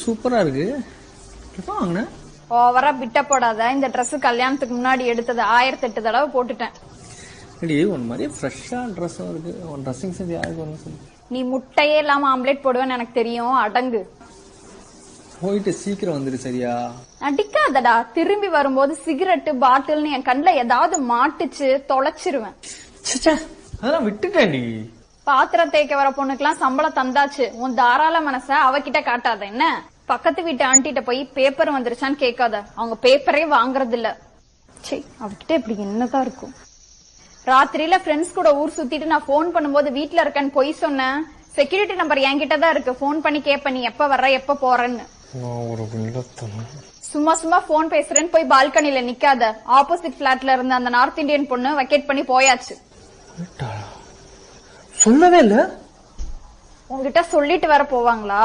சூப்பரா இருக்கு. ஓவரா பிட்ட போடாத. இந்த ட்ரெஸ் கல்யாணத்துக்கு முன்னாடி எடுத்தது 1008 தடவை போட்டுட்டேன். ஒரு மாதிரி ஃப்ரெஷ்ஷா ட்ரெஸ் இருக்கு. உன் ட்ரெஸ்ஸிங் சென்ஸ் யாருக்கு வரும் சொல்லு. நீ முட்டையே இல்லாம ஆம்லேட் போடுவேன்னு எனக்கு தெரியும். அடங்கு. போயிட்டு சீக்கிரம் வந்துரு சரியா? அடிக்காதடா. திரும்பி வரும்போது சிகரெட் பாட்டில்னு என் கண்ணுல ஏதாவது மாட்டுச்சு தொலைச்சிருவேன். அதெல்லாம் விட்டுட்டேன். நீ பாத்திரம் தேய்க்க வர பொண்ணுக்கெல்லாம் சம்பளம் தந்தாச்சு. உன் தாராள மனச அவகிட்ட காட்டாத. என்ன பக்கத்து வீட்டு ஆண்டிட்ட போய் பேப்பர் வந்துருச்சான்னு கேட்காத. அவங்க பேப்பரே வாங்குறது இல்ல. சரி, அவகிட்ட இப்படி என்னதான் இருக்கும். ராத்திரியில ஃப்ரெண்ட்ஸ் கூட ஊர் சுத்திட்டு நான் போன் பண்ணும்போது வீட்டுல இருக்கேன்னு பொய் சொன்னேன். செக்யூரிட்டி நம்பர் என்கிட்டதான் இருக்கு. போன் பண்ணி கேப்ப நீ எப்ப வர்ற எப்ப போறன்னு. சும்மா சும்மா போன் பேசுறேன்னு போய் பால்கனில நிக்காத. ஆப்போசிட் பிளாட்ல இருந்த அந்த நார்த் இந்தியன் பொண்ணு வக்கேட் பண்ணி போயாச்சு. சொல்லவே இல்ல. உங்ககிட்ட சொல்லிட்டு வர போவாங்களா?